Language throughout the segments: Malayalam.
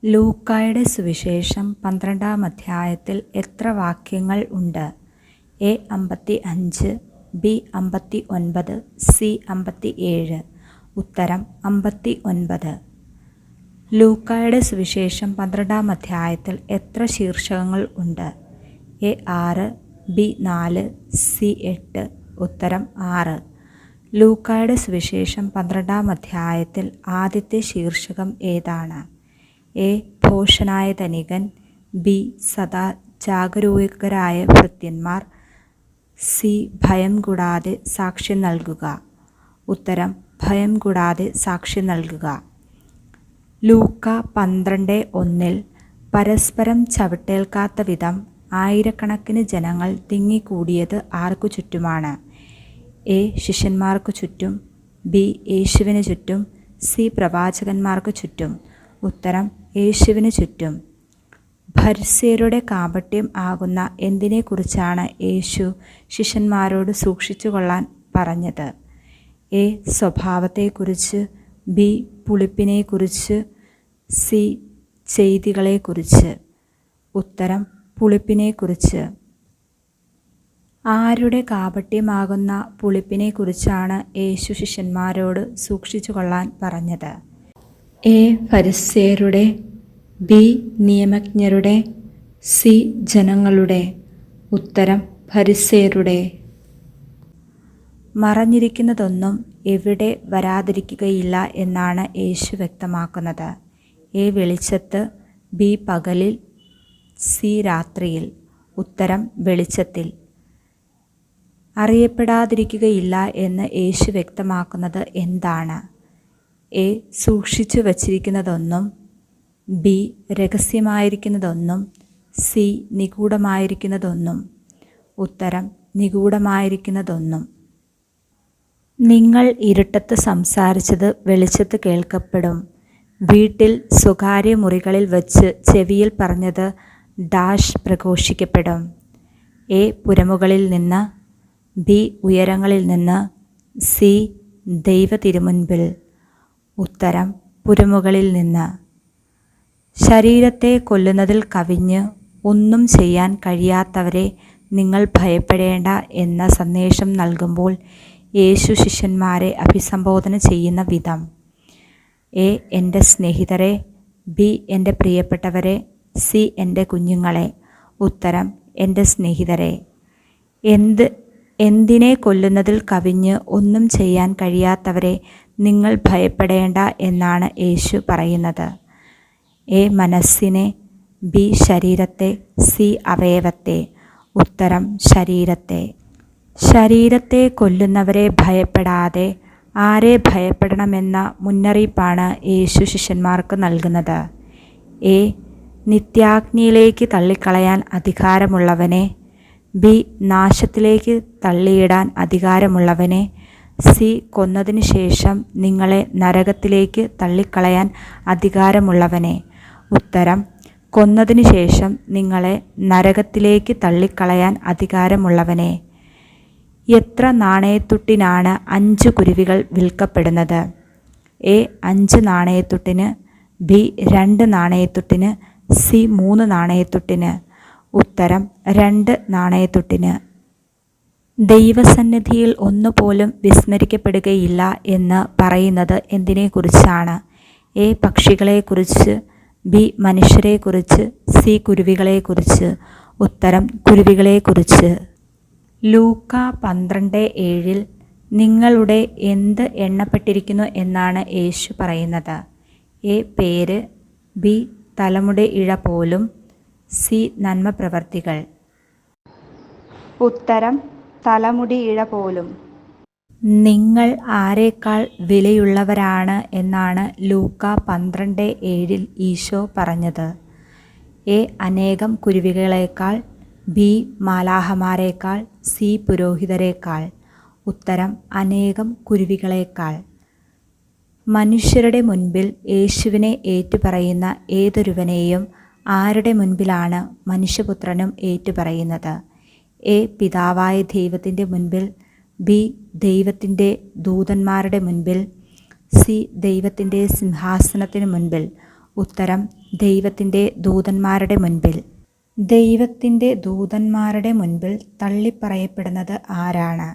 ലൂക്കായുടെ സുവിശേഷം 12-ാം അധ്യായത്തിൽ എത്ര വാക്യങ്ങൾ ഉണ്ട്? A 55, B 59, C 57. ഉത്തരം 59. ലൂക്കായുടെ സുവിശേഷം 12-ാം അധ്യായത്തിൽ എത്ര ശീർഷകങ്ങൾ ഉണ്ട്? A 6, B 4, C 8. ഉത്തരം 6. ലൂക്കായുടെ സുവിശേഷം 12-ാം അധ്യായത്തിൽ ആദ്യത്തെ ശീർഷകം ഏതാണ്? എ ഭോഷനായ ധനികൻ, ബി സദാ ജാഗരൂകരായ ഭൃത്യന്മാർ, സി ഭയം കൂടാതെ സാക്ഷ്യം നൽകുക. ഉത്തരം ഭയം കൂടാതെ സാക്ഷ്യം നൽകുക. ലൂക്ക 12:1 പരസ്പരം ചവിട്ടേൽക്കാത്ത വിധം ആയിരക്കണക്കിന് ജനങ്ങൾ തിങ്ങിക്കൂടിയത് ആർക്കു ചുറ്റുമാണ്? എ ശിഷ്യന്മാർക്കു ചുറ്റും, ബി യേശുവിന് ചുറ്റും, സി പ്രവാചകന്മാർക്ക് ചുറ്റും. ഉത്തരം യേശുവിന് ചുറ്റും. ഫരിസേയരുടെ കാപട്യം ആകുന്ന എന്തിനെക്കുറിച്ചാണ് യേശു ശിഷ്യന്മാരോട് സൂക്ഷിച്ചു കൊള്ളാൻ പറഞ്ഞത്? എ സ്വഭാവത്തെക്കുറിച്ച്, ബി പുളിപ്പിനെക്കുറിച്ച്, സി ചെയ്തികളെക്കുറിച്ച്. ഉത്തരം പുളിപ്പിനെക്കുറിച്ച്. ആരുടെ കാപട്യമാകുന്ന പുളിപ്പിനെക്കുറിച്ചാണ് യേശു ശിഷ്യന്മാരോട് സൂക്ഷിച്ചു കൊള്ളാൻ പറഞ്ഞത്? എ ഫരിസേയരുടെ, ബി നിയമജ്ഞരുടെ, സി ജനങ്ങളുടെ. ഉത്തരം ഫരിസേയരുടെ. മറഞ്ഞിരിക്കുന്നതൊന്നും എവിടെ വരാതിരിക്കുകയില്ല എന്നാണ് യേശു വ്യക്തമാക്കുന്നത്. എ വെളിച്ചത്ത്, ബി പകലിൽ, സി രാത്രിയിൽ. ഉത്തരം വെളിച്ചത്തിൽ. അറിയപ്പെടാതിരിക്കുകയില്ല എന്ന് യേശു വ്യക്തമാക്കുന്നത് എന്താണ്? എ സൂക്ഷിച്ചു വച്ചിരിക്കുന്നതൊന്നും, ബി രഹസ്യമായിരിക്കുന്നതൊന്നും, സി നിഗൂഢമായിരിക്കുന്നതൊന്നും. ഉത്തരം നിഗൂഢമായിരിക്കുന്നതൊന്നും. നിങ്ങൾ ഇരുട്ടത്ത് സംസാരിച്ചത് വെളിച്ചത്ത് കേൾക്കപ്പെടും. വീട്ടിൽ സ്വകാര്യ മുറികളിൽ വച്ച് ചെവിയിൽ പറഞ്ഞത് ഡാഷ് പ്രഘോഷിക്കപ്പെടും. എ പുരമുകളിൽ നിന്ന്, ബി ഉയരങ്ങളിൽ നിന്ന്, സി ദൈവ തിരുമുൻപിൽ. ഉത്തരം പുരമുകളിൽ നിന്ന്. ശരീരത്തെ കൊല്ലുന്നതിൽ കവിഞ്ഞ് ഒന്നും ചെയ്യാൻ കഴിയാത്തവരെ നിങ്ങൾ ഭയപ്പെടേണ്ട എന്ന സന്ദേശം നൽകുമ്പോൾ യേശു ശിഷ്യന്മാരെ അഭിസംബോധന ചെയ്യുന്ന വിധം. എ എൻ്റെ സ്നേഹിതരെ, ബി എൻ്റെ പ്രിയപ്പെട്ടവരെ, സി എൻ്റെ കുഞ്ഞുങ്ങളെ. ഉത്തരം എൻ്റെ സ്നേഹിതരെ. എന്തിനെ കൊല്ലുന്നതിൽ കവിഞ്ഞ് ഒന്നും ചെയ്യാൻ കഴിയാത്തവരെ നിങ്ങൾ ഭയപ്പെടേണ്ട എന്നാണ് യേശു പറയുന്നത്. എ മനസ്സിനെ, ബി ശരീരത്തെ, സി അവയവത്തെ. ഉത്തരം ശരീരത്തെ. ശരീരത്തെ കൊല്ലുന്നവരെ ഭയപ്പെടാതെ ആരെ ഭയപ്പെടണമെന്ന മുന്നറിയിപ്പാണ് യേശു ശിഷ്യന്മാർക്ക് നൽകുന്നത്. എ നിത്യാഗ്നിയിലേക്ക് തള്ളിക്കളയാൻ അധികാരമുള്ളവനെ, ബി നാശത്തിലേക്ക് തള്ളിയിടാൻ അധികാരമുള്ളവനെ, സി കൊന്നതിന് ശേഷം നിങ്ങളെ നരകത്തിലേക്ക് തള്ളിക്കളയാൻ അധികാരമുള്ളവനെ. ഉത്തരം കൊന്നതിന് ശേഷം നിങ്ങളെ നരകത്തിലേക്ക് തള്ളിക്കളയാൻ അധികാരമുള്ളവനെ. എത്ര നാണയത്തുട്ടിനാണ് 5 കുരുവികൾ വിൽക്കപ്പെടുന്നത്? എ 5 നാണയത്തുട്ടിന്, ബി 2 നാണയത്തുട്ടിന്, സി 3 നാണയത്തുട്ടിന്. ഉത്തരം 2 നാണയത്തുട്ടിന്. ദൈവസന്നിധിയിൽ ഒന്നുപോലും വിസ്മരിക്കപ്പെടുകയില്ല എന്ന് പറയുന്നത് എന്തിനെക്കുറിച്ചാണ്? എ പക്ഷികളെക്കുറിച്ച്, ബി മനുഷ്യരെക്കുറിച്ച്, സി കുരുവികളെക്കുറിച്ച്. ഉത്തരം കുരുവികളെക്കുറിച്ച്. ലൂക്ക 12:7 നിങ്ങളുടെ എന്ത് എണ്ണപ്പെട്ടിരിക്കുന്നു എന്നാണ് യേശു പറയുന്നത്? എ പേര്, ബി തലമുടി ഇഴ പോലും, സി നന്മ പ്രവർത്തികൾ. ഉത്തരം തലമുടി ഇഴ പോലും. നിങ്ങൾ ആരേക്കാൾ വിലയുള്ളവരാണ് എന്നാണ് ലൂക്ക 12:7 ഈശോ പറഞ്ഞത്? എ അനേകം കുരുവികളേക്കാൾ, ബി മാലാഹമാരേക്കാൾ, സി പുരോഹിതരേക്കാൾ. ഉത്തരം അനേകം കുരുവികളേക്കാൾ. മനുഷ്യരുടെ മുൻപിൽ യേശുവിനെ ഏറ്റുപറയുന്ന ഏതൊരുവനെയും ആരുടെ മുൻപിലാണ് മനുഷ്യപുത്രനും ഏറ്റുപറയുന്നത്? എ പിതാവായ ദൈവത്തിൻ്റെ മുൻപിൽ, ബി ദൈവത്തിൻ്റെ ദൂതന്മാരുടെ മുൻപിൽ, സി ദൈവത്തിൻ്റെ സിംഹാസനത്തിന് മുൻപിൽ. ഉത്തരം ദൈവത്തിൻ്റെ ദൂതന്മാരുടെ മുൻപിൽ. ദൈവത്തിൻ്റെ ദൂതന്മാരുടെ മുൻപിൽ തള്ളിപ്പറയപ്പെടുന്നത് ആരാണ്?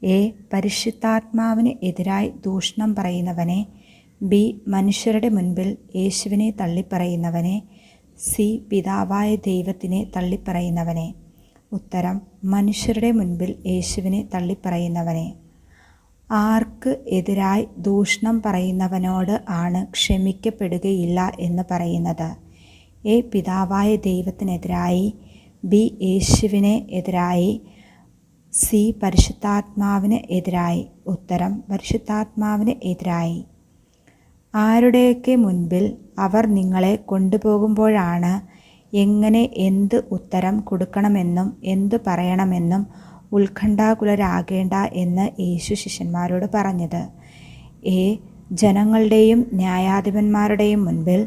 എ പരിശുദ്ധാത്മാവിന് എതിരായി ദൂഷണം പറയുന്നവനെ, ബി മനുഷ്യരുടെ മുൻപിൽ യേശുവിനെ തള്ളിപ്പറയുന്നവനെ, സി പിതാവായ ദൈവത്തിനെ തള്ളിപ്പറയുന്നവനെ. ഉത്തരം മനുഷ്യരുടെ മുൻപിൽ യേശുവിനെ തള്ളിപ്പറയുന്നവനെ. ആർക്ക് എതിരായി ദൂഷണം പറയുന്നവനോട് ആണ് ക്ഷമിക്കപ്പെടുകയില്ല എന്ന് പറയുന്നത്? എ പിതാവായ ദൈവത്തിനെതിരായി, ബി യേശുവിനെ എതിരായി, സി പരിശുദ്ധാത്മാവിന് എതിരായി. ഉത്തരം പരിശുദ്ധാത്മാവിന് എതിരായി. ആരുടെയൊക്കെ മുൻപിൽ അവർ നിങ്ങളെ കൊണ്ടുപോകുമ്പോഴാണ് എങ്ങനെ എന്ത് ഉത്തരം കൊടുക്കണമെന്നും എന്തു പറയണമെന്നും ഉത്കണ്ഠാകുലരാകേണ്ട എന്ന് യേശു ശിഷ്യന്മാരോട് പറഞ്ഞത്? എ ജനങ്ങളുടെയും ന്യായാധിപന്മാരുടെയും മുൻപിൽ,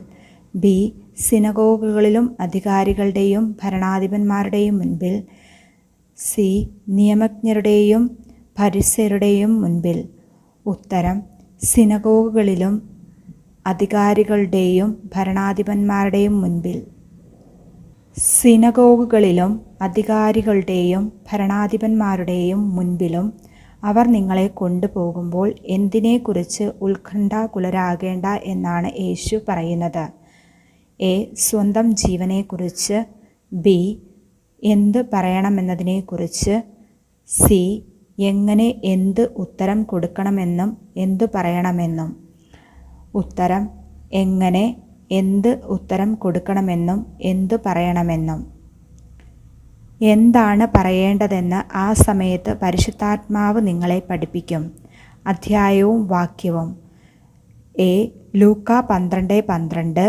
ബി സിനഗോഗുകളിലും അധികാരികളുടെയും ഭരണാധിപന്മാരുടെയും മുൻപിൽ, സി നിയമജ്ഞരുടെയും ഫരിസയരുടെയും മുൻപിൽ. ഉത്തരം സിനഗോഗുകളിലും അധികാരികളുടെയും ഭരണാധിപന്മാരുടെയും മുൻപിൽ. സിനഗോഗുകളിലും അധികാരികളുടെയും ഭരണാധിപന്മാരുടെയും മുൻപിലും അവർ നിങ്ങളെ കൊണ്ടുപോകുമ്പോൾ എന്തിനെക്കുറിച്ച് ഉത്കണ്ഠാകുലരാകേണ്ട എന്നാണ് യേശു പറയുന്നത്? എ സ്വന്തം ജീവനെക്കുറിച്ച്, ബി എന്ത് പറയണമെന്നതിനെക്കുറിച്ച്, സി എങ്ങനെ എന്ത് ഉത്തരം കൊടുക്കണമെന്നും എന്തു പറയണമെന്നും. ഉത്തരം എങ്ങനെ എന്ത് ഉത്തരം കൊടുക്കണമെന്നും എന്തു പറയണമെന്നും. എന്താണ് പറയേണ്ടതെന്ന് ആ സമയത്ത് പരിശുദ്ധാത്മാവ് നിങ്ങളെ പഠിപ്പിക്കും. അധ്യായവും വാക്യവും: A Luka 12:12,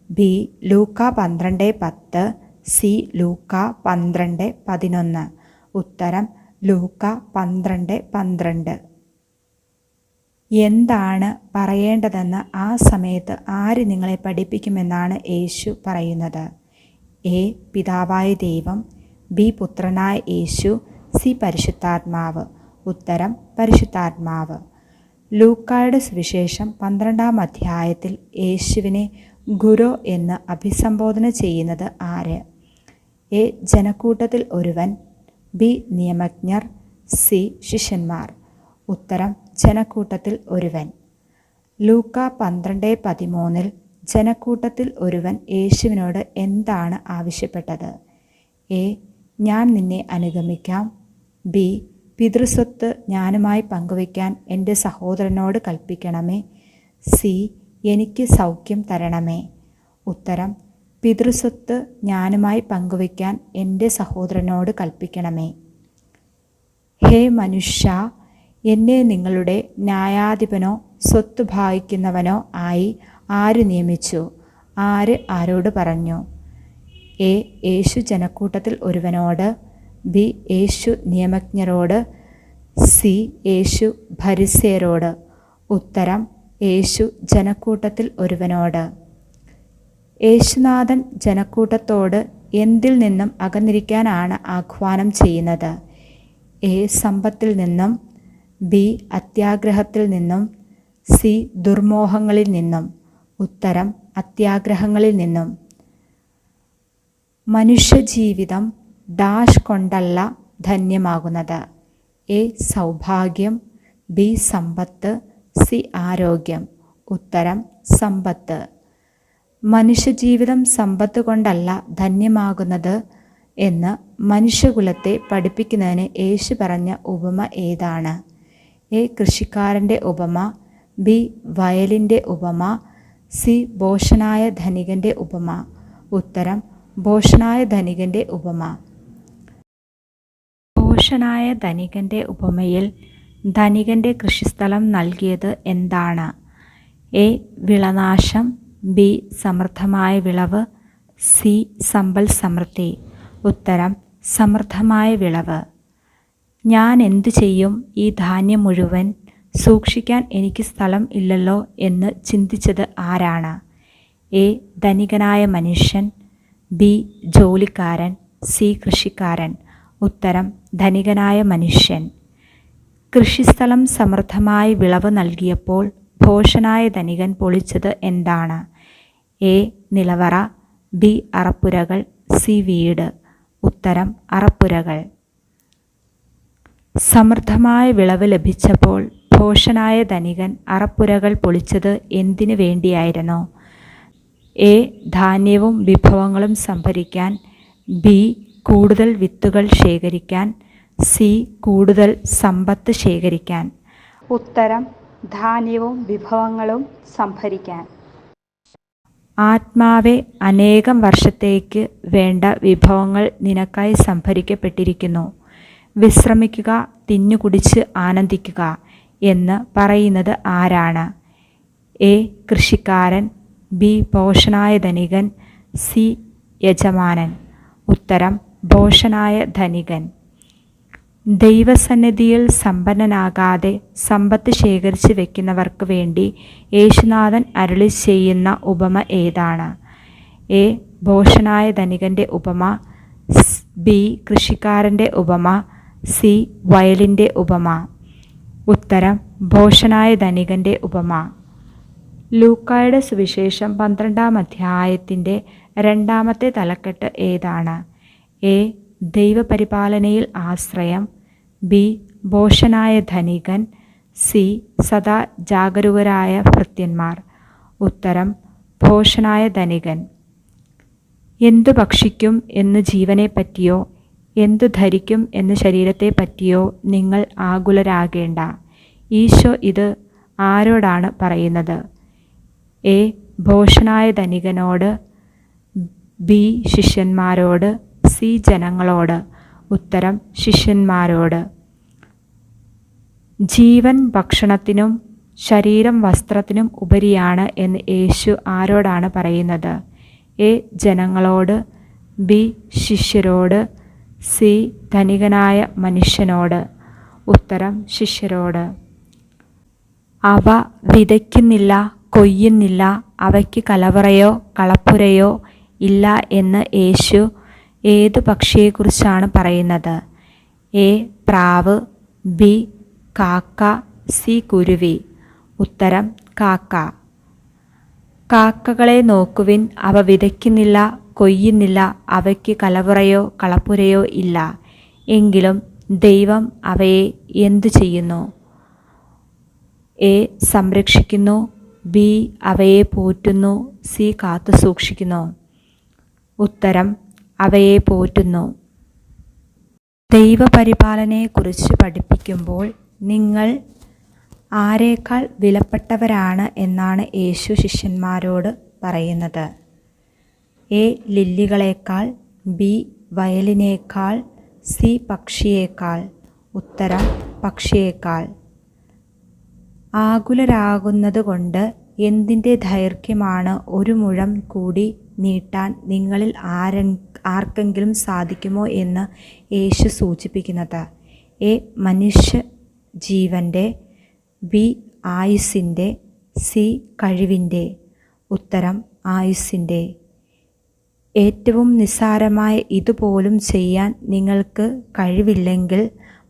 B Luka 12:10, C Luka 12:11. ഉത്തരം ലൂക്ക 12:12. എന്താണ് പറയേണ്ടതെന്ന് ആ സമയത്ത് ആര് നിങ്ങളെ പഠിപ്പിക്കുമെന്നാണ് യേശു പറയുന്നത്? എ പിതാവായ ദൈവം, ബി പുത്രനായ യേശു, സി പരിശുദ്ധാത്മാവ്. ഉത്തരം പരിശുദ്ധാത്മാവ്. ലൂക്കായുടെ സുവിശേഷം 12-ാം അധ്യായത്തിൽ യേശുവിനെ ഗുരു എന്ന് അഭിസംബോധന ചെയ്യുന്നത് ആര്? എ ജനക്കൂട്ടത്തിൽ ഒരുവൻ, ബി നിയമജ്ഞർ, സി ശിഷ്യന്മാർ. ഉത്തരം ജനക്കൂട്ടത്തിൽ ഒരുവൻ. ലൂക്ക 12:13 ജനക്കൂട്ടത്തിൽ ഒരുവൻ യേശുവിനോട് എന്താണ് ആവശ്യപ്പെട്ടത്? എ ഞാൻ നിന്നെ അനുഗമിക്കാം, ബി പിതൃസ്വത്ത് ഞാനുമായി പങ്കുവയ്ക്കാൻ എൻ്റെ സഹോദരനോട് കൽപ്പിക്കണമേ, സി എനിക്ക് സൗഖ്യം തരണമേ. ഉത്തരം പിതൃസ്വത്ത് ഞാനുമായി പങ്കുവയ്ക്കാൻ എൻ്റെ സഹോദരനോട് കൽപ്പിക്കണമേ. ഹേ മനുഷ്യ, എന്നെ നിങ്ങളുടെ ന്യായാധിപനോ സ്വത്ത് ഭാഗിക്കുന്നവനോ ആയി ആര് നിയമിച്ചു? ആര് ആരോട് പറഞ്ഞു? എ യേശു ജനക്കൂട്ടത്തിൽ ഒരുവനോട്, ബി യേശു നിയമജ്ഞരോട്, സി യേശു ഫരിസയരോട്. ഉത്തരം യേശു ജനക്കൂട്ടത്തിൽ ഒരുവനോട്. യേശുനാഥൻ ജനക്കൂട്ടത്തോട് എന്തിൽ നിന്നും അകന്നിരിക്കാനാണ് ആഹ്വാനം ചെയ്യുന്നത്? എ സമ്പത്തിൽ നിന്നും, ബി അത്യാഗ്രഹത്തിൽ നിന്നും, സി ദുർമോഹങ്ങളിൽ നിന്നും. ഉത്തരം അത്യാഗ്രഹങ്ങളിൽ നിന്നും. മനുഷ്യജീവിതം ഡാഷ് കൊണ്ടല്ല ധന്യമാകുന്നത്? എ സൗഭാഗ്യം, ബി സമ്പത്ത്, സി ആരോഗ്യം. ഉത്തരം സമ്പത്ത്. മനുഷ്യജീവിതം സമ്പത്ത് കൊണ്ടല്ല ധന്യമാകുന്നത് എന്ന് മനുഷ്യകുലത്തെ പഠിപ്പിക്കുന്നതിന് യേശു പറഞ്ഞ ഉപമ ഏതാണ്? എ കൃഷിക്കാരൻ്റെ ഉപമ, ബി വയലിൻ്റെ ഉപമ, സി ഭോഷനായ ധനികൻ്റെ ഉപമ. ഉത്തരം ഭോഷനായ ധനികൻ്റെ ഉപമ. ഭോഷനായ ധനികൻ്റെ ഉപമയിൽ ധനികൻ്റെ കൃഷിസ്ഥലം നൽകിയത് എന്താണ്? എ വിളനാശം, ബി സമൃദ്ധമായ വിളവ്, സി സമ്പൽ സമൃദ്ധി. ഉത്തരം സമൃദ്ധമായ വിളവ്. ഞാൻ എന്തു ചെയ്യും, ഈ ധാന്യം മുഴുവൻ സൂക്ഷിക്കാൻ എനിക്ക് സ്ഥലം ഇല്ലല്ലോ എന്ന് ചിന്തിച്ചത് ആരാണ്? എ. ധനികനായ മനുഷ്യൻ, ബി. ജോലിക്കാരൻ, സി. കൃഷിക്കാരൻ. ഉത്തരം ധനികനായ മനുഷ്യൻ. കൃഷിസ്ഥലം സമൃദ്ധമായി വിളവ് നൽകിയപ്പോൾ ഭോഷനായ ധനികൻ പൊളിച്ചത് എന്താണ്? എ. നിലവറ, ബി. അറപ്പുരകൾ, സി. വീട്. ഉത്തരം അറപ്പുരകൾ. സമൃദ്ധമായ വിളവ് ലഭിച്ചപ്പോൾ ഭോഷനായ ധനികൻ അറപ്പുരകൾ പൊളിച്ചത് എന്തിനു വേണ്ടിയായിരുന്നു? എ. ധാന്യവും വിഭവങ്ങളും സംഭരിക്കാൻ, ബി. കൂടുതൽ വിത്തുകൾ ശേഖരിക്കാൻ, സി. കൂടുതൽ സമ്പത്ത് ശേഖരിക്കാൻ. ഉത്തരം ധാന്യവും വിഭവങ്ങളും സംഭരിക്കാൻ. ആത്മാവെ, അനേകം വർഷത്തേക്ക് വേണ്ട വിഭവങ്ങൾ നിനക്കായി സംഭരിക്കപ്പെട്ടിരിക്കുന്നു. വിശ്രമിക്കുക, തിന്നുകുടിച്ച് ആനന്ദിക്കുക എന്ന് പറയുന്നത് ആരാണ്? എ. കൃഷിക്കാരൻ, ബി. ഭോഷനായ ധനികൻ, സി. യജമാനൻ. ഉത്തരം ഭോഷനായ ധനികൻ. ദൈവസന്നിധിയിൽ സമ്പന്നനാകാതെ സമ്പത്ത് ശേഖരിച്ച് വയ്ക്കുന്നവർക്ക് വേണ്ടി യേശുനാഥൻ അരുളി ചെയ്യുന്ന ഉപമ ഏതാണ്? എ. ഭോഷനായ ധനികൻ്റെ ഉപമ, ബി. കൃഷിക്കാരൻ്റെ ഉപമ, സി. വയലിൻ്റെ ഉപമ. ഉത്തരം ഭോഷനായ ധനികൻ്റെ ഉപമ. ലൂക്കായുടെ സുവിശേഷം 12-ാം അധ്യായത്തിൻ്റെ 2-ാമത്തെ തലക്കെട്ട് ഏതാണ്? എ. ദൈവപരിപാലനയിൽ ആശ്രയം, ബി. ഭോഷനായ ധനികൻ, സി. സദാ ജാഗരൂകരായ ഭൃത്യന്മാർ. ഉത്തരം ഭോഷനായ ധനികൻ. എന്തു ഭക്ഷിക്കും എന്ന് ജീവനെപ്പറ്റിയോ എന്തു ധരിക്കും എന്ന് ശരീരത്തെപ്പറ്റിയോ നിങ്ങൾ ആകുലരാകേണ്ട. ഈശോ ഇത് ആരോടാണ് പറയുന്നത്? എ. ഭോഷനായ ധനികനോട്, ബി. ശിഷ്യന്മാരോട്, സി. ജനങ്ങളോട്. ഉത്തരം ശിഷ്യന്മാരോട്. ജീവൻ ഭക്ഷണത്തിനും ശരീരം വസ്ത്രത്തിനും ഉപരിയാണ് എന്ന് യേശു ആരോടാണ് പറയുന്നത്? എ. ജനങ്ങളോട്, ബി. ശിഷ്യരോട്, സി. ധനികനായ മനുഷ്യനോട്. ഉത്തരം ശിഷ്യരോട്. അവ വിതയ്ക്കുന്നില്ല, കൊയ്യുന്നില്ല, അവയ്ക്ക് കലവറയോ കളപ്പുരയോ ഇല്ല എന്ന് യേശു ഏതു പക്ഷിയെക്കുറിച്ചാണ് പറയുന്നത്? എ. പ്രാവ്, ബി. കാക്ക, സി. കുരുവി. ഉത്തരം കാക്ക. കാക്കകളെ നോക്കുവിൻ, അവ വിതയ്ക്കുന്നില്ല, കൊയ്യുന്നില്ല, അവയ്ക്ക് കലവറയോ കളപ്പുരയോ ഇല്ല, എങ്കിലും ദൈവം അവയെ എന്തു ചെയ്യുന്നു? എ. സംരക്ഷിക്കുന്നു, ബി. അവയെ പോറ്റുന്നു, സി. കാത്തു സൂക്ഷിക്കുന്നു. ഉത്തരം അവയെ പോറ്റുന്നു. ദൈവപരിപാലനയെക്കുറിച്ച് പഠിപ്പിക്കുമ്പോൾ നിങ്ങൾ ആരേക്കാൾ വിലപ്പെട്ടവരാണ് എന്നാണ് യേശു ശിഷ്യന്മാരോട് പറയുന്നത്? എ. ലില്ലികളേക്കാൾ, ബി. വയലിനേക്കാൾ, സി. പക്ഷിയേക്കാൾ. ഉത്തരം പക്ഷിയേക്കാൾ. ആകുലരാകുന്നതുകൊണ്ട് എന്തിൻ്റെ ദൈർഘ്യമാണ് ഒരു മുഴം കൂടി നീട്ടാൻ നിങ്ങളിൽ ആർക്കെങ്കിലും സാധിക്കുമോ എന്ന് യേശു സൂചിപ്പിക്കുന്നത്? എ. മനുഷ്യ ജീവൻ്റെ, ബി. ആയുസ്സിൻ്റെ, സി. കഴിവിൻ്റെ. ഉത്തരം ആയുസ്സിൻ്റെ. ഏറ്റവും നിസ്സാരമായ ഇതുപോലും ചെയ്യാൻ നിങ്ങൾക്ക് കഴിവില്ലെങ്കിൽ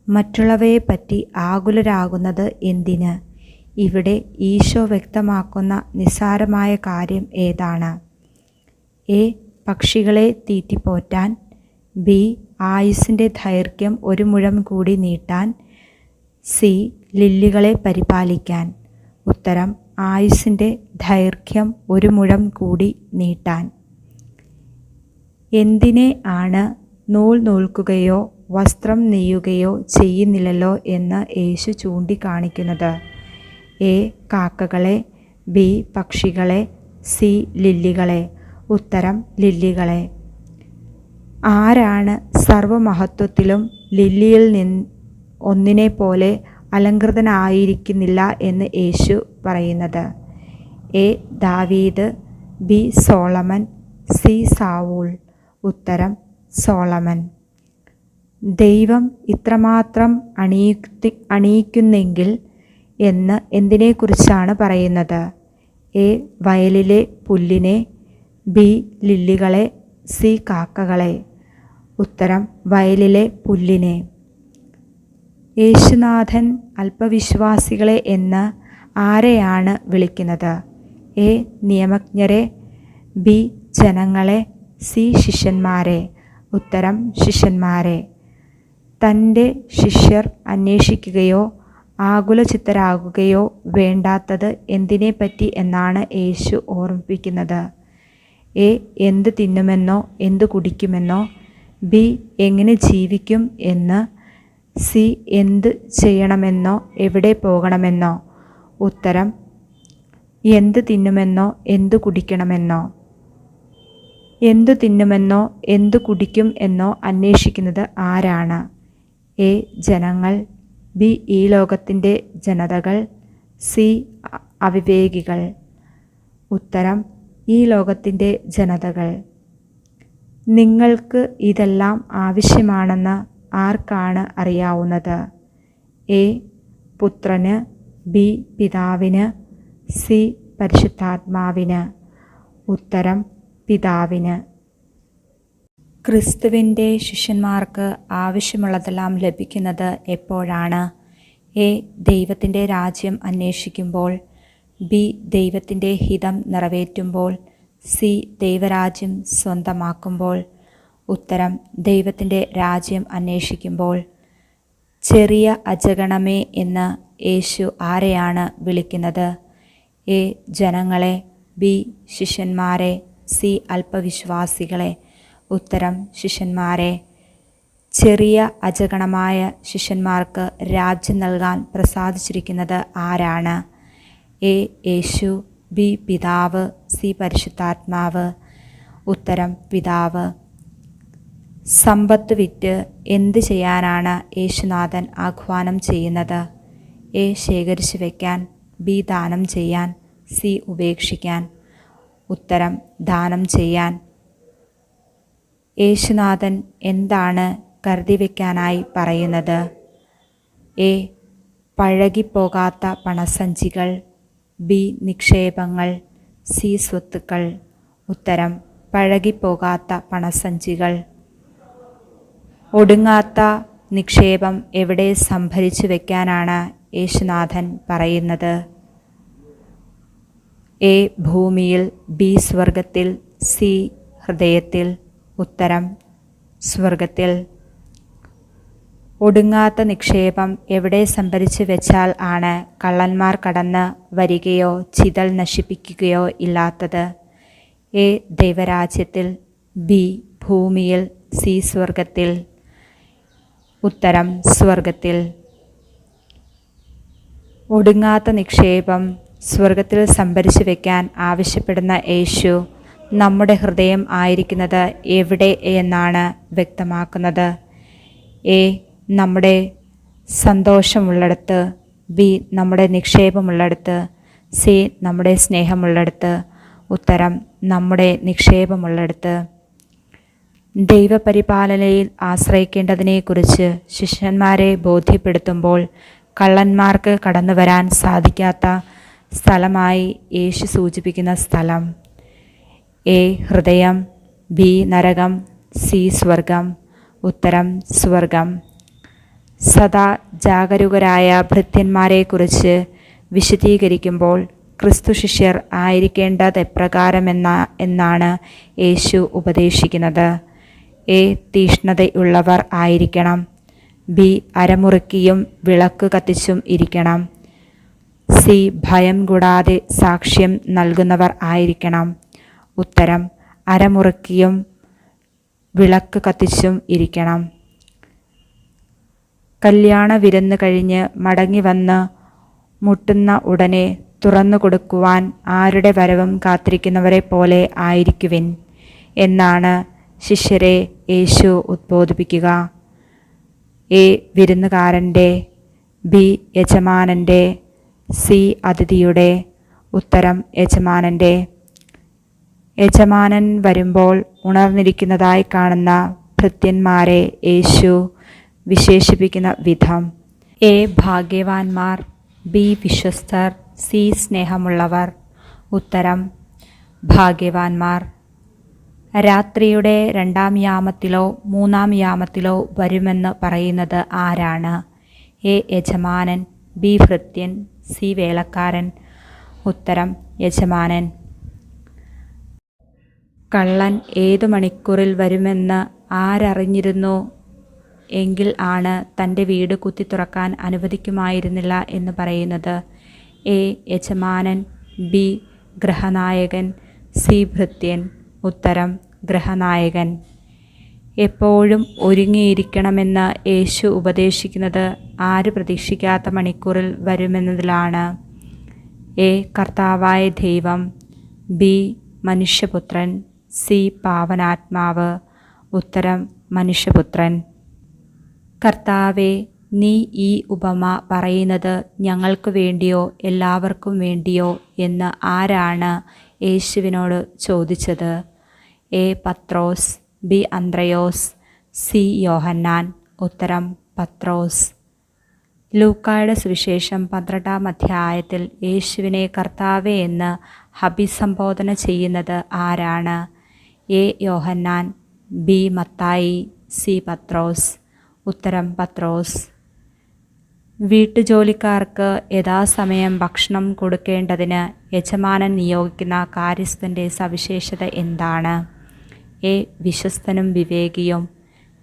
മറ്റുള്ളവയെപ്പറ്റി ആകുലരാകുന്നത് എന്തിന്? ഇവിടെ ഈശോ വ്യക്തമാക്കുന്ന നിസ്സാരമായ കാര്യം ഏതാണ്? എ. പക്ഷികളെ തീറ്റിപ്പോറ്റാൻ, ബി. ആയുസ്സിൻ്റെ ദൈർഘ്യം ഒരു മുഴം കൂടി നീട്ടാൻ, സി. ലില്ലികളെ പരിപാലിക്കാൻ. ഉത്തരം ആയുസ്സിൻ്റെ ദൈർഘ്യം ഒരു മുഴം കൂടി നീട്ടാൻ. എന്തിനെ ആണ് നൂൽ നൂൽക്കുകയോ വസ്ത്രം നെയ്യുകയോ ചെയ്യുന്നില്ലല്ലോ എന്ന് യേശു ചൂണ്ടിക്കാണിക്കുന്നത്? എ. കാക്കകളെ, ബി. പക്ഷികളെ, സി. ലില്ലികളെ. ഉത്തരം ലില്ലികളെ. ആരാണ് സർവമഹത്വത്തിലും ലില്ലിയിൽ ഒന്നിനെ പോലെ അലങ്കൃതനായിരിക്കുന്നില്ല എന്ന് യേശു പറയുന്നത്? എ. ദാവീദ്, ബി. Solomon, C. സാവൂൾ. ഉത്തരം സോളമൻ. ദൈവം ഇത്രമാത്രം അണിയിക്കുന്നെങ്കിൽ എന്ന് എന്തിനെക്കുറിച്ചാണ് പറയുന്നത്? എ. വയലിലെ പുല്ലിനെ, ബി. ലില്ലികളെ, സി. കാക്കകളെ. ഉത്തരം വയലിലെ പുല്ലിനെ. യേശുനാഥൻ അല്പവിശ്വാസികളെ എന്ന് ആരെയാണ് വിളിക്കുന്നത്? എ. നിയമജ്ഞരെ, ബി. ജനങ്ങളെ, സി. ശിഷ്യന്മാരെ. ഉത്തരം ശിഷ്യന്മാരെ. തൻ്റെ ശിഷ്യർ അന്വേഷിക്കുകയോ ആകുലചിത്തരാകുകയോ വേണ്ടാത്തത് എന്തിനെപ്പറ്റി എന്നാണ് യേശു ഓർമ്മിപ്പിക്കുന്നത്? എ. എന്ത് തിന്നുമെന്നോ എന്ത് കുടിക്കുമെന്നോ, ബി. എങ്ങനെ ജീവിക്കും എന്ന്, സി. എന്ത് ചെയ്യണമെന്നോ എവിടെ പോകണമെന്നോ. ഉത്തരം എന്ത് തിന്നുമെന്നോ എന്ത് കുടിക്കണമെന്നോ. എന്തു തിന്നുമെന്നോ എന്തു കുടിക്കും എന്നോ അന്വേഷിക്കുന്നത് ആരാണ്? എ. ജനങ്ങൾ, ബി. ഈ ലോകത്തിൻ്റെ ജനതകൾ, സി. അവിവേകികൾ. ഉത്തരം ഈ ലോകത്തിൻ്റെ ജനതകൾ. നിങ്ങൾക്ക് ഇതെല്ലാം ആവശ്യമാണെന്ന് ആർക്കാണ് അറിയാവുന്നത്? എ. Puthren, B. പിതാവിന്, സി. പരിശുദ്ധാത്മാവിന്. ഉത്തരം പിതാവിന്. ക്രിസ്തുവിൻ്റെ ശിഷ്യന്മാർക്ക് ആവശ്യമുള്ളതെല്ലാം ലഭിക്കുന്നത് എപ്പോഴാണ്? എ. ദൈവത്തിൻ്റെ രാജ്യം അന്വേഷിക്കുമ്പോൾ, ബി. ദൈവത്തിൻ്റെ ഹിതം നിറവേറ്റുമ്പോൾ, സി. ദൈവരാജ്യം സ്വന്തമാക്കുമ്പോൾ. ഉത്തരം ദൈവത്തിൻ്റെ രാജ്യം അന്വേഷിക്കുമ്പോൾ. ചെറിയ അജഗണമേ എന്ന് യേശു ആരെയാണ് വിളിക്കുന്നത്? എ. ജനങ്ങളെ, ബി. ശിഷ്യന്മാരെ, സി. അല്പവിശ്വാസികളെ. ഉത്തരം ശിഷ്യന്മാരെ. ചെറിയ അജഗണമായ ശിഷ്യന്മാർക്ക് രാജ്യം നൽകാൻ പ്രസാദിച്ചിരിക്കുന്നത് ആരാണ്? എ. യേശു, ബി. പിതാവ്, സി. പരിശുദ്ധാത്മാവ്. ഉത്തരം പിതാവ്. സമ്പത്ത് വിറ്റ് എന്ത് ചെയ്യാനാണ് യേശുനാഥൻ ആഹ്വാനം ചെയ്യുന്നത്? എ. ശേഖരിച്ചു വയ്ക്കാൻ, ബി. ദാനം ചെയ്യാൻ, സി. ഉപേക്ഷിക്കാൻ. ഉത്തരം ദാനം ചെയ്യാൻ. യേശുനാഥൻ എന്താണ് കരുതി വയ്ക്കാനായി പറയുന്നത്? എ. പഴകിപ്പോകാത്ത പണസഞ്ചികൾ, ബി. നിക്ഷേപങ്ങൾ, സി. സ്വത്തുക്കൾ. ഉത്തരം പഴകിപ്പോകാത്ത പണസഞ്ചികൾ. ഒടുങ്ങാത്ത നിക്ഷേപം എവിടെ സംഭരിച്ചു വയ്ക്കാനാണ് യേശുനാഥൻ പറയുന്നത്? എ. ഭൂമിയിൽ, ബി. സ്വർഗത്തിൽ, സി. ഹൃദയത്തിൽ. ഉത്തരം സ്വർഗത്തിൽ. ഒടുങ്ങാത്ത നിക്ഷേപം എവിടെ സംഭരിച്ചു വെച്ചാൽ ആണ് കള്ളന്മാർ കടന്ന് വരികയോ ചിതൽ നശിപ്പിക്കുകയോ ഇല്ലാത്തത്? എ. ദൈവരാജ്യത്തിൽ, ബി. ഭൂമിയിൽ, സി. സ്വർഗത്തിൽ. ഉത്തരം സ്വർഗത്തിൽ. ഒടുങ്ങാത്ത നിക്ഷേപം സ്വർഗത്തിൽ സംഭരിച്ചു വയ്ക്കാൻ ആവശ്യപ്പെടുന്ന യേശു നമ്മുടെ ഹൃദയം ആയിരിക്കുന്നത് എവിടെ എന്നാണ് വ്യക്തമാക്കുന്നത്? എ. നമ്മുടെ സന്തോഷമുള്ളിടത്ത്, ബി. നമ്മുടെ നിക്ഷേപമുള്ളിടത്ത്, സി. നമ്മുടെ സ്നേഹമുള്ളിടത്ത്. ഉത്തരം നമ്മുടെ നിക്ഷേപമുള്ളിടത്ത്. ദൈവപരിപാലനയിൽ ആശ്രയിക്കേണ്ടതിനെക്കുറിച്ച് ശിഷ്യന്മാരെ ബോധ്യപ്പെടുത്തുമ്പോൾ കള്ളന്മാർക്ക് കടന്നു വരാൻ സാധിക്കാത്ത സ്ഥലമായി യേശു സൂചിപ്പിക്കുന്ന സ്ഥലം? എ. ഹൃദയം, ബി. നരകം, സി. സ്വർഗം. ഉത്തരം സ്വർഗം. സദാ ജാഗരൂകരായ ഭൃത്യന്മാരെക്കുറിച്ച് വിശദീകരിക്കുമ്പോൾ ക്രിസ്തു ശിഷ്യർ ആയിരിക്കേണ്ടത് എപ്രകാരമെന്നാണ് യേശു ഉപദേശിക്കുന്നത്? എ. തീഷ്ണതയുള്ളവർ ആയിരിക്കണം, ബി. അരമുറുക്കിയും വിളക്ക് കത്തിച്ചും ഇരിക്കണം, സി. ഭയം കൂടാതെ സാക്ഷ്യം നൽകുന്നവർ ആയിരിക്കണം. ഉത്തരം അരമുറുക്കിയും വിളക്ക് കത്തിച്ചും ഇരിക്കണം. കല്യാണ വിരുന്ന് കഴിഞ്ഞ് മടങ്ങി വന്ന് മുട്ടുന്ന ഉടനെ തുറന്നു കൊടുക്കുവാൻ ആരുടെ വരവും കാത്തിരിക്കുന്നവരെ പോലെ ആയിരിക്കുവിൻ എന്നാണ് ശിഷ്യരെ യേശു ഉദ്ബോധിപ്പിക്കുക. എ. വിരുന്നുകാരൻ്റെ, ബി. യജമാനൻ്റെ, സി. അതിഥിയുടെ. ഉത്തരം യജമാനൻ്റെ. യജമാനൻ വരുമ്പോൾ ഉണർന്നിരിക്കുന്നതായി കാണുന്ന ഭൃത്യന്മാരെ യേശു വിശേഷിപ്പിക്കുന്ന വിധം. എ ഭാഗ്യവാന്മാർ, ബി വിശ്വസ്തർ, സി സ്നേഹമുള്ളവർ. ഉത്തരം ഭാഗ്യവാന്മാർ. രാത്രിയുടെ 2-ാം യാമത്തിലോ 3-ാം യാമത്തിലോ വരുമെന്ന് പറയുന്നത് ആരാണ്? എ യജമാനൻ, ബി ഭൃത്യൻ, സി വേലക്കാരൻ. ഉത്തരം യജമാനൻ. കള്ളൻ ഏതു മണിക്കൂറിൽ വരുമെന്ന് ആരറിഞ്ഞിരുന്നു എങ്കിൽ ആണ് തൻ്റെ വീട് കുത്തി തുറക്കാൻ അനുവദിക്കുമായിരുന്നില്ല എന്ന് പറയുന്നത്? എ യജമാനൻ, ബി ഗൃഹനായകൻ, സി ഭൃത്യൻ. ഉത്തരം ഗൃഹനായകൻ. എപ്പോഴും ഒരുങ്ങിയിരിക്കണമെന്ന് യേശു ഉപദേശിക്കുന്നത് ആര് പ്രതീക്ഷിക്കാത്ത മണിക്കൂറിൽ വരുമെന്നതിലാണ്? എ കർത്താവായ ദൈവം, ബി മനുഷ്യപുത്രൻ, സി പാവനാത്മാവ്. ഉത്തരം മനുഷ്യപുത്രൻ. കർത്താവേ, നീ ഈ ഉപമ പറയുന്നത് ഞങ്ങൾക്ക് വേണ്ടിയോ എല്ലാവർക്കും വേണ്ടിയോ എന്ന് ആരാണ് യേശുവിനോട് ചോദിച്ചത്? A Pathros, B Anthrayos, C യോഹന്നാൻ. ഉത്തരം പത്രോസ്. ലൂക്കായുടെ സുവിശേഷം 12-ാം അധ്യായത്തിൽ യേശുവിനെ കർത്താവേ എന്ന് അഭിസംബോധന ചെയ്യുന്നത് ആരാണ്? A Yohannan, B Mathai, C Pathros. ഉത്തരം പത്രോസ്. വീട്ടുജോലിക്കാർക്ക് യഥാസമയം ഭക്ഷണം കൊടുക്കേണ്ടതിന് യജമാനൻ നിയോഗിക്കുന്ന കാര്യസ്ഥൻ്റെ സവിശേഷത എന്താണ്? എ വിശ്വസ്തനും വിവേകിയും,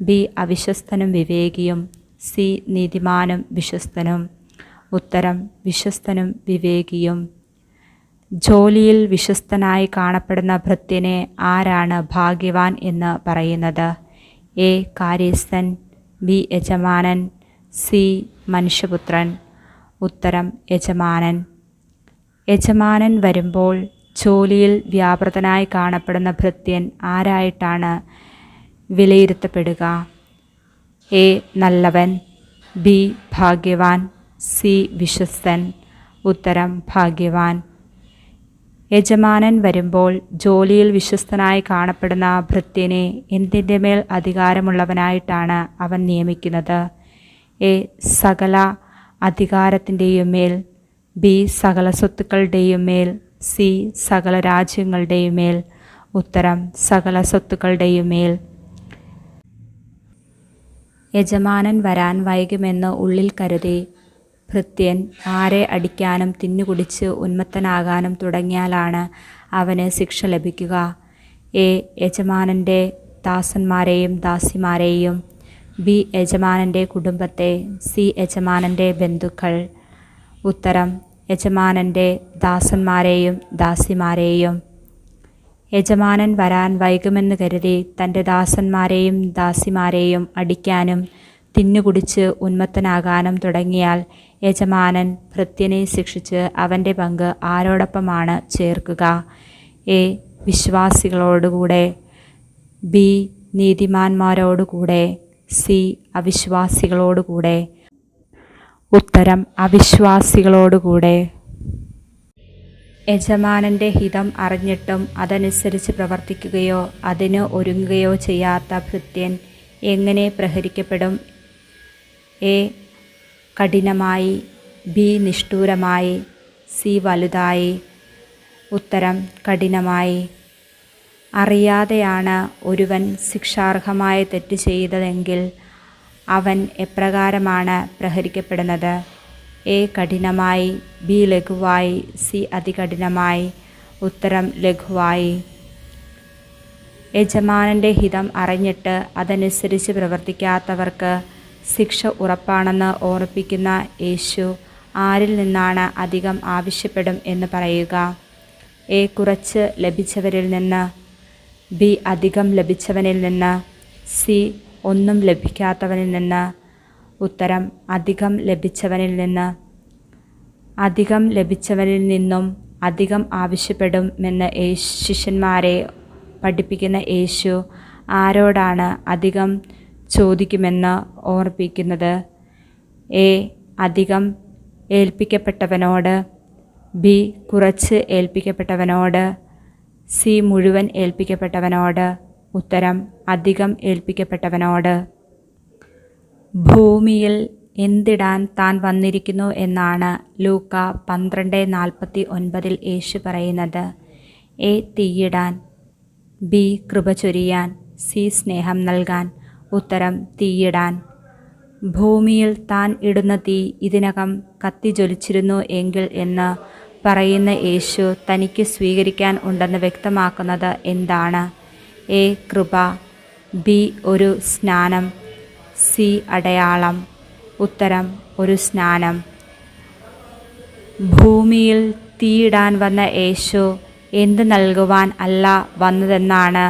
ബി അവിശ്വസ്തനും വിവേകിയും, സി നീതിമാനും വിശ്വസ്തനും. ഉത്തരം വിശ്വസ്തനും വിവേകിയും. ജോലിയിൽ വിശ്വസ്തനായി കാണപ്പെടുന്ന ഭൃത്യനെ ആരാണ് ഭാഗ്യവാൻ എന്ന് പറയുന്നത്? എ കാര്യസ്ഥൻ, ബി യജമാനൻ, സി മനുഷ്യപുത്രൻ. ഉത്തരം യജമാനൻ. യജമാനൻ വരുമ്പോൾ ജോലിയിൽ വ്യാപൃതനായി കാണപ്പെടുന്ന ഭൃത്യൻ ആരായിട്ടാണ് വിലയിരുത്തപ്പെടുക? എ നല്ലവൻ, ബി ഭാഗ്യവാൻ, സി വിശ്വസ്തൻ. ഉത്തരം ഭാഗ്യവാൻ. യജമാനൻ വരുമ്പോൾ ജോലിയിൽ വിശ്വസ്തനായി കാണപ്പെടുന്ന ഭൃത്യനെ എന്തിൻ്റെ മേൽ അധികാരമുള്ളവനായിട്ടാണ് അവൻ നിയമിക്കുന്നത്? എ സകല അധികാരത്തിൻ്റെയും മേൽ, ബി സകല സ്വത്തുക്കളുടെയും മേൽ, സി സകല രാജ്യങ്ങളുടെയും മേൽ. ഉത്തരം സകല സ്വത്തുക്കളുടെയും മേൽ. യജമാനൻ വരാൻ വൈകുമെന്ന് ഉള്ളിൽ കരുതി ഭൃത്യൻ ആരെ അടിക്കാനും തിന്നുകുടിച്ച് ഉന്മത്തനാകാനും തുടങ്ങിയാലാണ് അവന് ശിക്ഷ ലഭിക്കുക? എ യജമാനൻ്റെ ദാസന്മാരെയും ദാസിമാരെയും, ബി യജമാനൻ്റെ കുടുംബത്തെ, സി യജമാനൻ്റെ ബന്ധുക്കൾ. ഉത്തരം യജമാനൻ്റെ ദാസന്മാരെയും ദാസിമാരെയും. യജമാനൻ വരാൻ വൈകുമെന്ന് കരുതി തൻ്റെ ദാസന്മാരെയും ദാസിമാരെയും അടിക്കാനും തിന്നുകുടിച്ച് ഉന്മത്തനാകാനും തുടങ്ങിയാൽ യജമാനൻ ഭൃത്യനെ ശിക്ഷിച്ച് അവൻ്റെ പങ്ക് ആരോടൊപ്പമാണ് ചേർക്കുക? എ വിശ്വാസികളോടുകൂടെ, ബി നീതിമാന്മാരോടുകൂടെ, സി അവിശ്വാസികളോടുകൂടെ. ഉത്തരം അവിശ്വാസികളോടുകൂടെ. യജമാനൻ്റെ ഹിതം അറിഞ്ഞിട്ടും അതനുസരിച്ച് പ്രവർത്തിക്കുകയോ അതിന് ഒരുങ്ങുകയോ ചെയ്യാത്ത ഭൃത്യൻ എങ്ങനെ പ്രഹരിക്കപ്പെടും? എ കഠിനമായി, ബി നിഷ്ഠൂരമായി, സി വലുതായി. ഉത്തരം കഠിനമായി. അറിയാതെയാണ് ഒരുവൻ ശിക്ഷാർഹമായ തെറ്റ് ചെയ്തതെങ്കിൽ അവൻ എപ്രകാരമാണ് പ്രഹരിക്കപ്പെടുന്നത്? എ കഠിനമായി, ബി ലഘുവായി, സി അതികഠിനമായി. ഉത്തരം ലഘുവായി. യജമാനൻ്റെ ഹിതം അറിഞ്ഞിട്ട് അതനുസരിച്ച് പ്രവർത്തിക്കാത്തവർക്ക് ശിക്ഷ ഉറപ്പാണെന്ന് ഓർമ്മിപ്പിക്കുന്ന യേശു ആരിൽ നിന്നാണ് അധികം ആവശ്യപ്പെടും എന്ന് പറയുക? എ കുറച്ച് ലഭിച്ചവരിൽ നിന്ന്, ബി അധികം ലഭിച്ചവനിൽ നിന്ന്, സി ഒന്നും ലഭിക്കാത്തവനിൽ നിന്ന്. ഉത്തരം അധികം ലഭിച്ചവനിൽ നിന്ന്. അധികം ലഭിച്ചവനിൽ നിന്നും അധികം ആവശ്യപ്പെടുമെന്ന് ശിഷ്യന്മാരെ പഠിപ്പിക്കുന്ന യേശു ആരോടാണ് അധികം ചോദിക്കുമെന്ന് ഓർമ്മിപ്പിക്കുന്നത്? എ അധികം ഏൽപ്പിക്കപ്പെട്ടവനോട്, ബി കുറച്ച് ഏൽപ്പിക്കപ്പെട്ടവനോട്, സി മുഴുവൻ ഏൽപ്പിക്കപ്പെട്ടവനോട്. ഉത്തരം അധികം ഏൽപ്പിക്കപ്പെട്ടവനോട്. ഭൂമിയിൽ എന്തിടാൻ താൻ വന്നിരിക്കുന്നു എന്നാണ് ലൂക്ക 12:49 യേശു പറയുന്നത്. എ തീയിടാൻ, ബി കൃപ ചൊരിയാൻ, സി സ്നേഹം നൽകാൻ. ഉത്തരം തീയിടാൻ. ഭൂമിയിൽ താൻ ഇടുന്ന തീ ഇതിനകം കത്തിജ്വലിച്ചിരുന്നു എങ്കിൽ എന്ന് പറയുന്ന യേശു തനിക്ക് സ്വീകരിക്കാൻ ഉണ്ടെന്ന് വ്യക്തമാക്കുന്നത് എന്താണ്? എ കൃപ, ബി ഒരു സ്നാനം, സി അടയാളം. ഉത്തരം ഒരു സ്നാനം. ഭൂമിയിൽ തീയിടാൻ വന്ന യേശു എന്ത് നൽകുവാൻ അല്ല വന്നതെന്നാണ്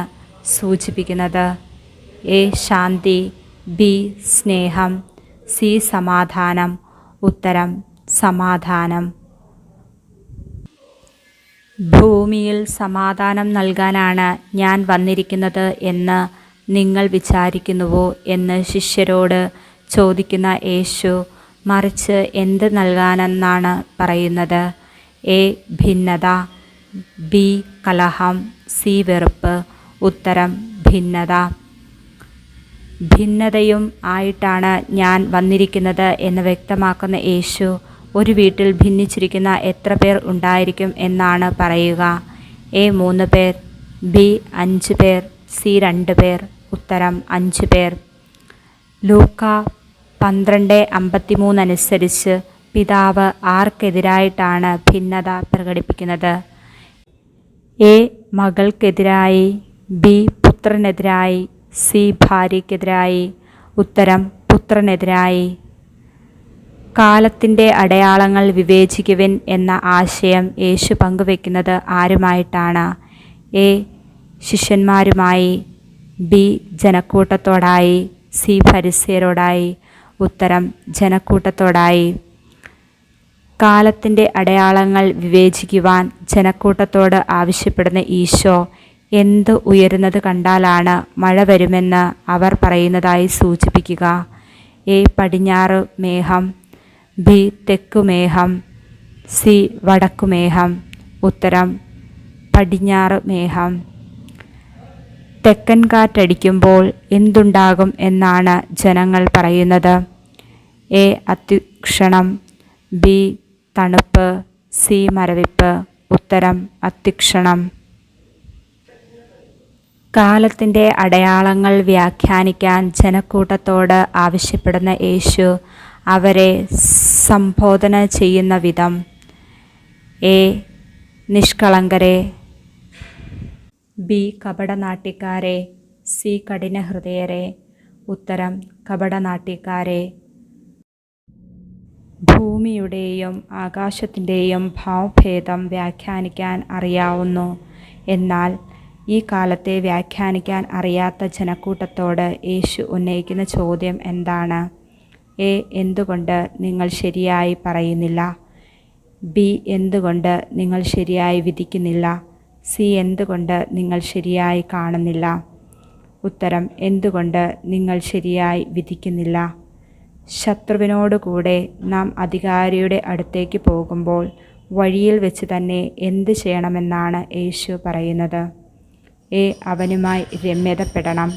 സൂചിപ്പിക്കുന്നത്? എ ശാന്തി, ബി സ്നേഹം, സി സമാധാനം. ഉത്തരം സമാധാനം. ഭൂമിയിൽ സമാധാനം നൽകാനാണ് ഞാൻ വന്നിരിക്കുന്നത് എന്ന് നിങ്ങൾ വിചാരിക്കുന്നുവോ എന്ന് ശിഷ്യരോട് ചോദിക്കുന്ന യേശു മറിച്ച് എന്ത് നൽകാനെന്നാണ് പറയുന്നത്? എ ഭിന്നത, ബി കലഹം, സി വെറുപ്പ്. ഉത്തരം ഭിന്നത. ഭിന്നതയും ആയിട്ടാണ് ഞാൻ വന്നിരിക്കുന്നത് എന്ന് വ്യക്തമാക്കുന്ന യേശു ഒരു വീട്ടിൽ ഭിന്നിച്ചിരിക്കുന്ന എത്ര പേർ ഉണ്ടായിരിക്കും എന്നാണ് പറയുക? എ 3 പേർ, ബി 5 പേർ, സി 2 പേർ. ഉത്തരം 5 പേർ. ലൂക്ക 12:53 അനുസരിച്ച് പിതാവ് ആർക്കെതിരായിട്ടാണ് ഭിന്നത പ്രകടിപ്പിക്കുന്നത്? എ മകൾക്കെതിരായി, ബി പുത്രനെതിരായി, സി ഭാര്യയ്ക്കെതിരായി. ഉത്തരം പുത്രനെതിരായി. കാലത്തിൻ്റെ അടയാളങ്ങൾ വിവേചിക്കുവിൻ എന്ന ആശയം യേശു പങ്കുവെക്കുന്നത് ആരുമായിട്ടാണ്? എ ശിഷ്യന്മാരുമായി, ബി ജനക്കൂട്ടത്തോടായി, സി ഫരിസേയരോടായി. ഉത്തരം ജനക്കൂട്ടത്തോടായി. കാലത്തിൻ്റെ അടയാളങ്ങൾ വിവേചിക്കുവാൻ ജനക്കൂട്ടത്തോട് ആവശ്യപ്പെടുന്ന ഈശോ എന്ത് ഉയരുന്നത് കണ്ടാലാണ് മഴ വരുമെന്ന് അവർ പറയുന്നതായി സൂചിപ്പിക്കുക? എ പടിഞ്ഞാറ് മേഘം, ബി തെക്കുമേഘം, സി വടക്കുമേഘം. ഉത്തരം പടിഞ്ഞാറ് മേഘം. തെക്കൻ കാറ്റടിക്കുമ്പോൾ എന്തുണ്ടാകും എന്നാണ് ജനങ്ങൾ പറയുന്നത്? എ അത്യുക്ഷണം, ബി തണുപ്പ്, സി മരവിപ്പ്. ഉത്തരം അത്യുക്ഷണം. കാലത്തിൻ്റെ അടയാളങ്ങൾ വ്യാഖ്യാനിക്കാൻ ജനക്കൂട്ടത്തോട് ആവശ്യപ്പെടുന്ന യേശു അവരെ സംബോധന ചെയ്യുന്ന വിധം: എ നിഷ്കളങ്കരെ, ബി കപടനാട്യക്കാരെ, സി കഠിനഹൃദയരെ. ഉത്തരം കപടനാട്യക്കാരെ. ഭൂമിയുടെയും ആകാശത്തിൻ്റെയും ഭാവഭേദം വ്യാഖ്യാനിക്കാൻ അറിയാവുന്നു. എന്നാൽ ഈ കാലത്തെ വ്യാഖ്യാനിക്കാൻ അറിയാത്ത ജനക്കൂട്ടത്തോട് യേശു ഉന്നയിക്കുന്ന ചോദ്യം എന്താണ്? എ എന്തുകൊണ്ട് നിങ്ങൾ ശരിയായി പറയുന്നില്ല? ബി എന്തുകൊണ്ട് നിങ്ങൾ ശരിയായി വിധിക്കുന്നില്ല? സി എന്തുകൊണ്ട് നിങ്ങൾ ശരിയായി കാണുന്നില്ല? ഉത്തരം എന്തുകൊണ്ട് നിങ്ങൾ ശരിയായി വിധിക്കുന്നില്ല. ശത്രുവിനോടുകൂടെ നാം അധികാരിയുടെ അടുത്തേക്ക് പോകുമ്പോൾ വഴിയിൽ വെച്ച് തന്നെ എന്ത് ചെയ്യണമെന്നാണ് യേശു പറയുന്നത്? എ അവനുമായി രമ്യതപ്പെടണം,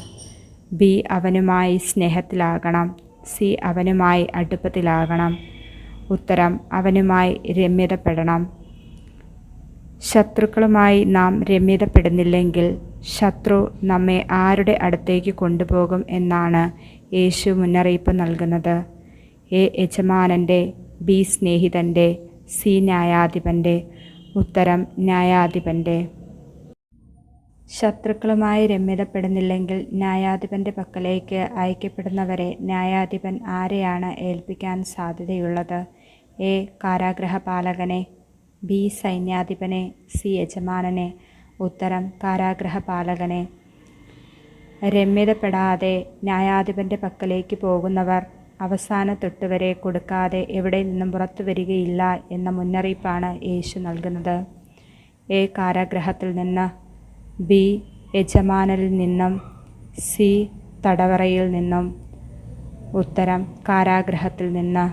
ബി അവനുമായി സ്നേഹത്തിലാകണം, സി അവനുമായി അടുപ്പത്തിലാകണം. ഉത്തരം അവനുമായി രമ്യതപ്പെടണം. ശത്രുക്കളുമായി നാം രമ്യതപ്പെടുന്നില്ലെങ്കിൽ ശത്രു നമ്മെ ആരുടെ അടുത്തേക്ക് കൊണ്ടുപോകും എന്നാണ് യേശു മുന്നറിയിപ്പ് നൽകുന്നത്? എ യജമാനൻ്റെ, ബി സ്നേഹിതൻ്റെ, സി ന്യായാധിപൻ്റെ. ഉത്തരം ന്യായാധിപൻ്റെ. ശത്രുക്കളുമായി രമ്യതപ്പെടുന്നില്ലെങ്കിൽ ന്യായാധിപൻ്റെ പക്കലേക്ക് അയക്കപ്പെടുന്നവരെ ന്യായാധിപൻ ആരെയാണ് ഏൽപ്പിക്കാൻ സാധ്യതയുള്ളത്? എ കാരാഗൃഹപാലകനെ, ബി സൈന്യാധിപനെ, സി യജമാനനെ. ഉത്തരം കാരാഗൃഹപാലകനെ. രമ്യതപ്പെടാതെ ന്യായാധിപൻ്റെ പക്കലേക്ക് പോകുന്നവർ അവസാന തൊട്ടുവരെ കൊടുക്കാതെ എവിടെ നിന്നും പുറത്തു വരികയില്ല എന്ന മുന്നറിയിപ്പാണ് യേശു നൽകുന്നത്. എ കാരാഗൃഹത്തിൽ നിന്ന്, ബി യജമാനനിൽ നിന്നും, സി തടവറയിൽ നിന്നും. ഉത്തരം കാരാഗൃഹത്തിൽ നിന്ന്.